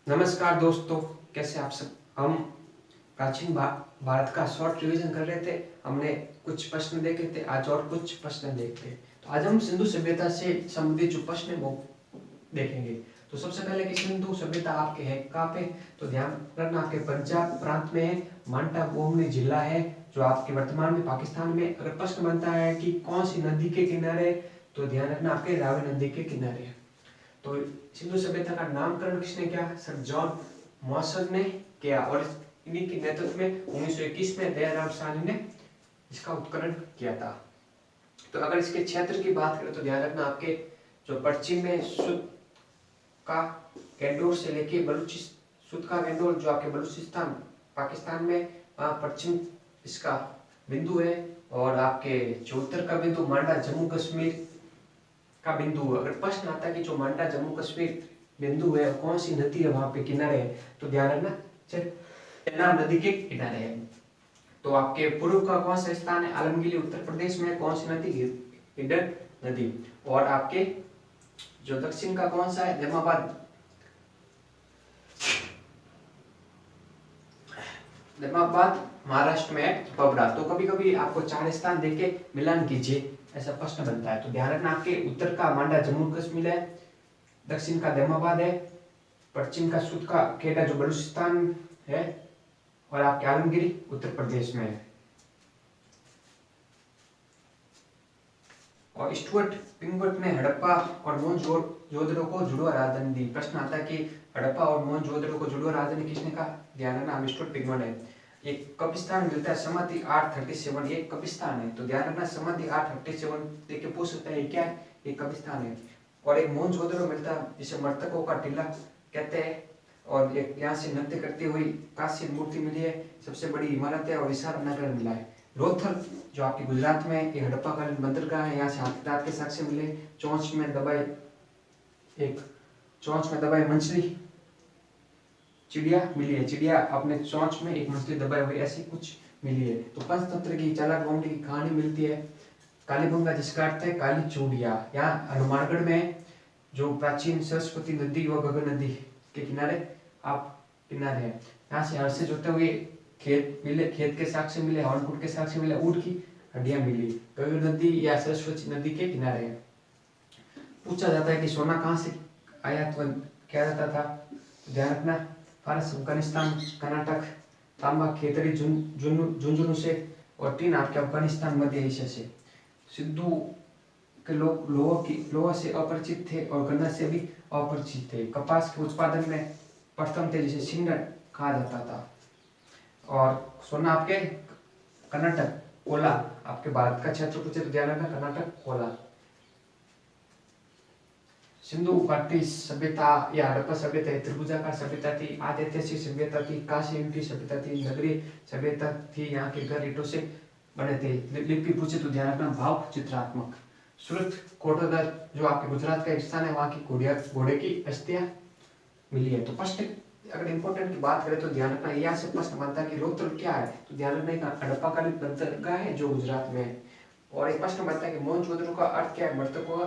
नमस्कार दोस्तों, कैसे आप सब। हम प्राचीन भारत का शॉर्ट रिवीजन कर रहे थे। हमने कुछ प्रश्न देखे थे, आज और कुछ प्रश्न देखते हैं। तो आज हम सिंधु सभ्यता से संबंधित जो प्रश्न है वो देखेंगे। तो सबसे पहले कि सिंधु सभ्यता आपके है कहाँ पे, तो ध्यान रखना आपके पंजाब प्रांत में है। मांटागोमनी जिला है जो आपके वर्तमान में पाकिस्तान में। अगर प्रश्न बनता है कि कौन सी नदी के किनारे, तो ध्यान रखना आपके रावी नदी के किनारे है। तो सिंधु सभ्यता का नामकरण किसने किया, सर जॉन मॉसल ने किया, और इन्हीं के नेतृत्व में 1921 में दयाराम साहनी ने इसका उत्खनन किया था। तो अगर इसके क्षेत्र की बात करें तो ध्यान रखना आपके जो पश्चिम में सुद का गैंडोर से लेके सुद का गैंडोर जो आपके बलूचिस्तान पाकिस्तान में, वहाँ पश्चिम इसका बिंदु है। और आपके जो उत्तर का बिंदु मांडा जम्मू कश्मीर का बिंदु। अगर प्रश्न आता है कि जो मांडा जम्मू कश्मीर बिंदु है कौन सी नदी है वहां पे किनारे है, तो ध्यान रखना चेनाब नदी के किनारे है। तो आपके पूर्व का कौन सा स्थान है, आलमगीर उत्तर प्रदेश में कौन सी नदी, हिंडन नदी। और आपके जो दक्षिण का कौन सा है, धर्माबाद महाराष्ट्र में है पबड़ा। तो कभी कभी आपको चार स्थान देके मिलान कीजिए, ऐसा प्रश्न बनता है। तो ध्यान रखना आपके उत्तर का मांडा जम्मू कश्मीर है, दक्षिण का धर्माबाद है, पश्चिम का सुद का खेड़ा जो बलूचिस्तान है, और आपके आलमगिरी उत्तर प्रदेश में है। और स्टुअर्ट पिंगवर्ट ने हड़प्पा और मोहनजोदड़ो को जुड़वा राजधानी दी। प्रश्न आता है कि हड़प्पा और मोहनजोदड़ो को जुड़वा राजधानी किसने कहा, ध्यान रखना स्टुअर्ट पिंगवर्ट है। एक कब्रिस्तान मिलता है समाधि 837, एक कब्रिस्तान है। तो ध्यान रखना समाधि 837 देख के पूछ सकता है क्या है, एक कब्रिस्तान है। और एक मोहनजोदड़ो मिलता है जिसे मृतकों का टीला कहते हैं। और एक यहाँ से नृत्य करती हुई कांस्य मूर्ति मिली है, सबसे बड़ी इमारत है, और विशाल नगर मिला है। लोथल जो आपके गुजरात में ये हड़प्पाकालीन बंदरगाह है, यहाँ से हाथीदांत के साक्ष्य मिले। चोंच में दबाई मछली चिड़िया मिली है, चिड़िया अपने चोंच में एक मछली दबाई हुई ऐसी कुछ मिली है। तो पंचतंत्र की चालाक लोमड़ी की कहानी मिलती है। कालीबंगा जिसका अर्थ है काली चूड़िया, यहाँ हनुमानगढ़ में जो प्राचीन सरस्वती नदी व गगन नदी के किनारे आप किनारे हैं। यहाँ से हर्ष जोते हुए खेत मिले, खेत के साक्ष्य मिले, हवनकुंड के साक्ष्य मिले, ऊँट की हड्डियां मिली। गगन नदी या सरस्वती नदी के किनारे है। पूछा जाता है कि सोना कहाँ से आयात किया जाता था, ध्यान रखना फारस, अफगानिस्तान, कर्नाटक, तांबा खेतड़ी झुंझुनू से, और टीन आपके अफगानिस्तान मध्य एशिया से। सिंधु के लोग लोहा से अपरिचित थे और गन्ना से भी अपरिचित थे। कपास के उत्पादन में प्रथम थे जिसे सिंडर कहा जाता था। और सोना आपके कर्नाटक कोला, आपके भारत का क्षेत्र पूछे तो ध्यान रखना कर्नाटक कोला। सिंधु घाटी सभ्यता या हड़प्पा सभ्यता त्रिभुजाकार सभ्यता थी, आदि ऐतिहासिक सभ्यता थी, काशी युग की सभ्यता थी, नगरीय सभ्यता थी, यहाँ के घर ईंटों से बने थे। लिपि पूछे तो ध्यान रखना भाव चित्रात्मक। सूरत कोटोदर जो आपके गुजरात का एक स्थान है, वहाँ की घोड़े की अस्थियां मिली है। तो प्रश्न अगर इंपॉर्टेंट की बात करें तो ध्यान रखना यहाँ से प्रश्न बनता है कि लोथल क्या है, तो ध्यान रखना हड़प्पाकालीन बंदरगाह है जो गुजरात में है। और एक प्रश्न बनता है कि मोहनजोदड़ो का अर्थ क्या है, मृतकों का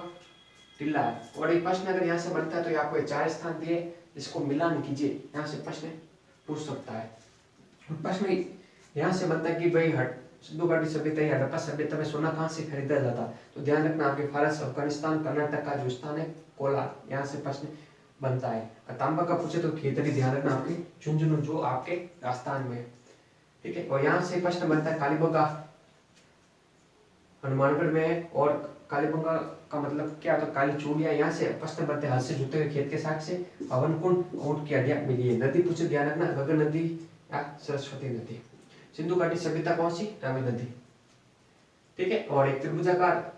टीला है। और एक प्रश्न अगर यहाँ से बनता है तो आपको चार स्थान दिए, इसको मिलान कीजिए, यहाँ से प्रश्न पूछ सकता है। प्रश्न यहाँ से बनता है कि भाई सिंधु घाटी सभ्यता या हड़प्पा सभ्यता में सोना कहाँ से खरीदा जाता, तो ध्यान रखना आपके फारस, अफगानिस्तान, कर्नाटक का जो स्थान है कोलार, यहाँ से प्रश्न बनता है। तांबा का पूछे तो खेतड़ी, ध्यान रखना आपके झुंझुनू जो आपके राजस्थान में, ठीक है। और यहाँ से प्रश्न बनता है कालीबंगा हनुमानगढ़ में है, और कालीबंगा का मतलब क्या, तो काली चूड़िया। यहाँ से प्रश्न बनते हैं हल से जुते हुए खेत के साथ से, हवनकुंड, ऊंट की हड्डियां मिली है। नदी पूछे ध्यान रखना गगन नदी या सरस्वती नदी। सिंधु घाटी सभ्यता कौन सी, रावी नदी, ठीक है। और एक त्रिभुजाकार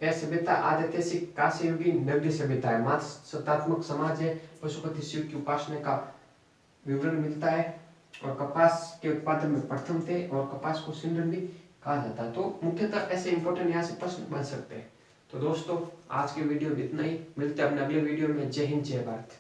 यह सभ्यता आदि ऐतिहासिक कांस्य युगीन नगरीय सभ्यता है। मात्र सत्तात्मक समाज है, पशुपति शिव की उपासना का विवरण मिलता है, और कपास के उत्पादन में प्रथम थे, और कपास को सिंडन भी कहा जाता है। तो मुख्यतः ऐसे इंपॉर्टेंट यहाँ से प्रश्न बन सकते हैं। तो दोस्तों आज के वीडियो में इतना ही, मिलते हैं अपने अगले वीडियो में। जय हिंद जय भारत।